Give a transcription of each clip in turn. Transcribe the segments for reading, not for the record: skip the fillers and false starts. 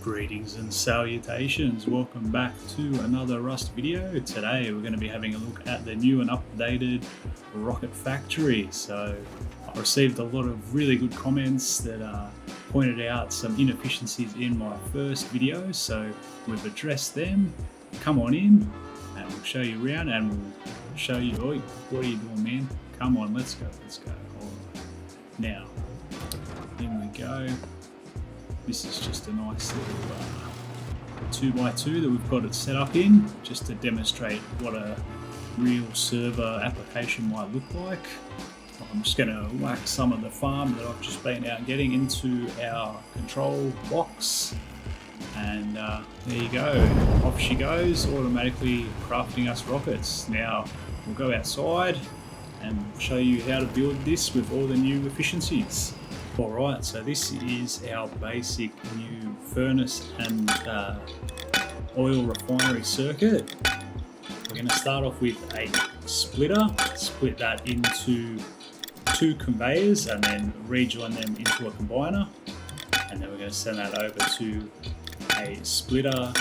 Greetings and salutations, welcome back to another Rust video. Today we're going to be having a look at the new and updated Rocket Factory. So I received a lot of really good comments that pointed out some inefficiencies in my first video, so we've addressed them. Come on in and we'll show you around and we'll show you, oh, what are you doing, man? Come on, let's go. All right. Now, in we go. This is just a nice little 2x2 that we've got it set up in, just to demonstrate what a real server application might look like. I'm just going to whack some of the farm that I've just been out getting into our control box, and there you go, off she goes, automatically crafting us rockets. Now we'll go outside and show you how to build this with all the new efficiencies. Alright, so this is our basic new furnace and oil refinery circuit. We're going to start off with a splitter, split that into two conveyors and then rejoin them into a combiner, and then we're going to send that over to a splitter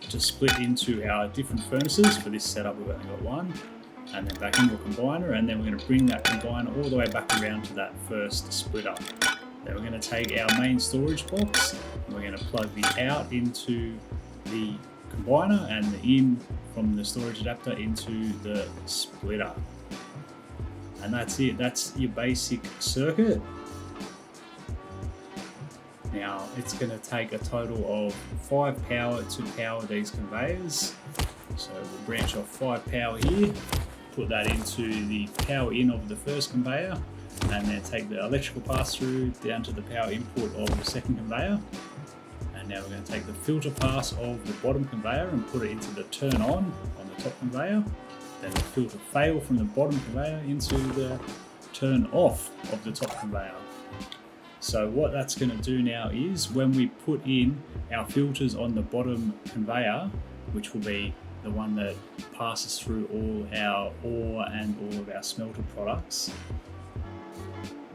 to split into our different furnaces. For this setup we've only got one, and then back into a combiner, and then we're going to bring that combiner all the way back around to that first splitter. Then we're going to take our main storage box and we're going to plug the out into the combiner and the in from the storage adapter into the splitter. And that's it, that's your basic circuit. Now it's going to take a total of 5 power to power these conveyors. So we'll branch off 5 power here, put that into the power in of the first conveyor, and then take the electrical pass through down to the power input of the second conveyor. And now we're going to take the filter pass of the bottom conveyor and put it into the turn on the top conveyor. Then the filter fail from the bottom conveyor into the turn off of the top conveyor. So what that's going to do now is, when we put in our filters on the bottom conveyor, which will be the one that passes through all our ore and all of our smelter products,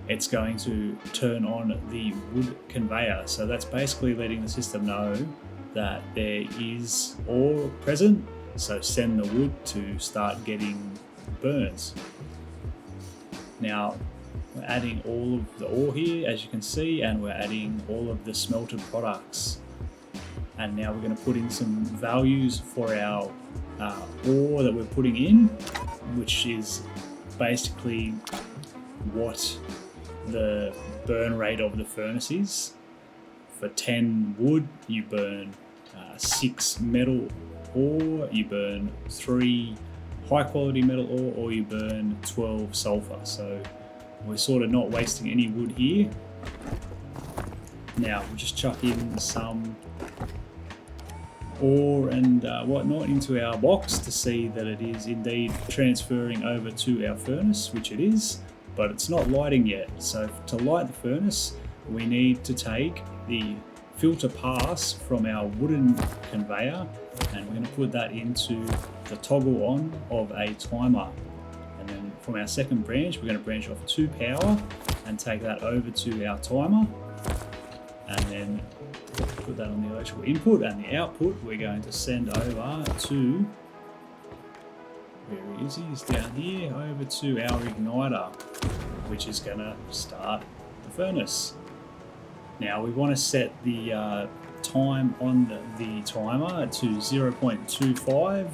it's going to turn on the wood conveyor. So that's basically letting the system know that there is ore present, so send the wood to start getting burns. Now we're adding all of the ore here, as you can see, and we're adding all of the smelter products. And now we're going to put in some values for our ore that we're putting in, which is basically what the burn rate of the furnace is. For 10 wood you burn 6 metal ore, you burn 3 high quality metal ore, or you burn 12 sulfur. So we're sort of not wasting any wood here. Now we'll just chuck in some ore and whatnot into our box to see that it is indeed transferring over to our furnace, which it is, but it's not lighting yet. So to light the furnace, we need to take the filter pass from our wooden conveyor, and we're going to put that into the toggle on of a timer. And then from our second branch, we're going to branch off 2 power and take that over to our timer, and then put that on the electrical input, and the output we're going to send over to, where is he? He's down here, over to our igniter, which is going to start the furnace. Now we want to set the time on the timer to 0.25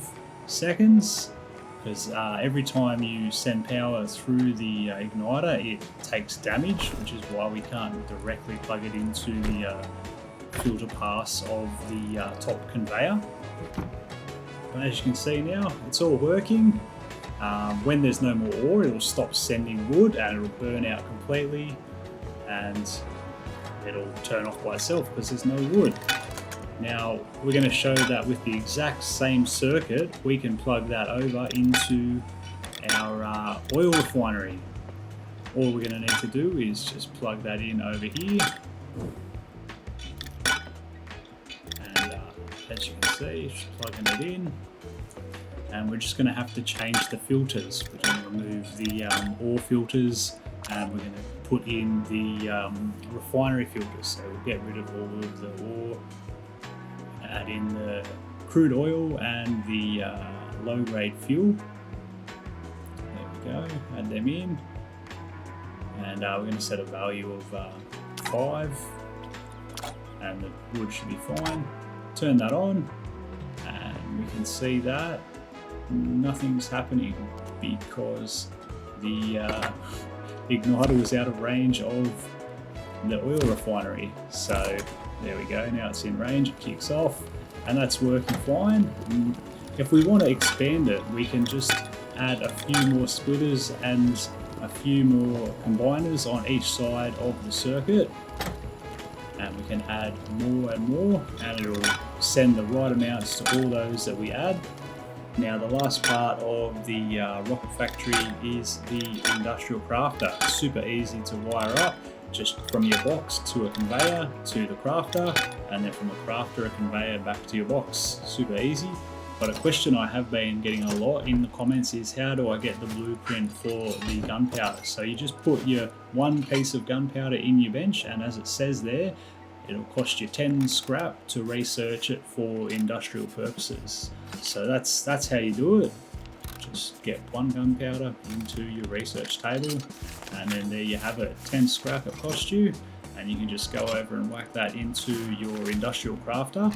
seconds, because every time you send power through the igniter it takes damage, which is why we can't directly plug it into the filter pass of the top conveyor. But as you can see now, it's all working. When there's no more ore, it'll stop sending wood and it'll burn out completely, and it'll turn off by itself because there's no wood. Now we're going to show that with the exact same circuit we can plug that over into our oil refinery. All we're going to need to do is just plug that in over here, and as you can see, just plugging it in, and we're just going to have to change the filters. We're going to remove the ore filters, and we're going to put in the refinery filters. So we'll get rid of all of the ore add in the crude oil and the low-grade fuel. There we go, add them in, and we're going to set a value of 5, and the wood should be fine. Turn that on, and we can see that nothing's happening because the igniter was out of range of the oil refinery. So there we go, now it's in range, it kicks off, and that's working fine. And if we want to expand it, we can just add a few more splitters and a few more combiners on each side of the circuit, and we can add more and more, and it'll send the right amounts to all those that we add. Now the last part of the rocket factory is the industrial crafter. It's super easy to wire up, just from your box to a conveyor to the crafter, and then from the crafter a conveyor back to your box. Super easy. But a question I have been getting a lot in the comments is, how do I get the blueprint for the gunpowder? So you just put your one piece of gunpowder in your bench, and as it says there, it'll cost you 10 scrap to research it for industrial purposes. So that's how you do it. Just get one gunpowder into your research table, and then there you have it, 10 scrap it cost you, and you can just go over and whack that into your industrial crafter.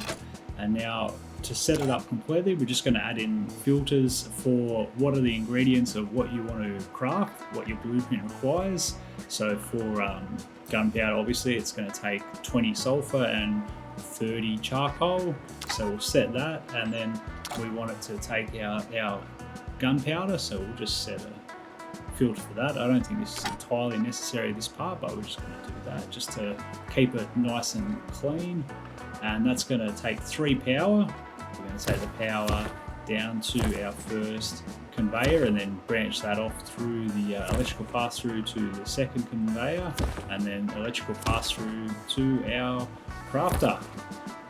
And now to set it up completely, we're just going to add in filters for what are the ingredients of what you want to craft, what your blueprint requires. So for gunpowder, obviously it's going to take 20 sulfur and 30 charcoal, so we'll set that, and then we want it to take out our gunpowder, so we'll just set a filter for that. I don't think this is entirely necessary, this part, but we're just going to do that just to keep it nice and clean. And that's going to take 3 power. We're going to take the power down to our first conveyor and then branch that off through the electrical pass through to the second conveyor, and then electrical pass through to our crafter.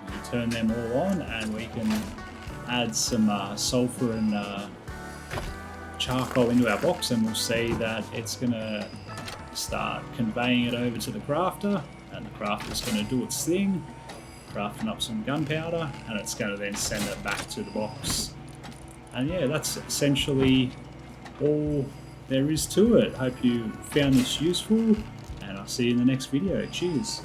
We can turn them all on, and we can add some sulfur and charcoal into our box, and we'll see that it's going to start conveying it over to the crafter, and the crafter's going to do its thing, crafting up some gunpowder, and it's going to then send it back to the box. And yeah, that's essentially all there is to it. Hope you found this useful, and I'll see you in the next video. Cheers.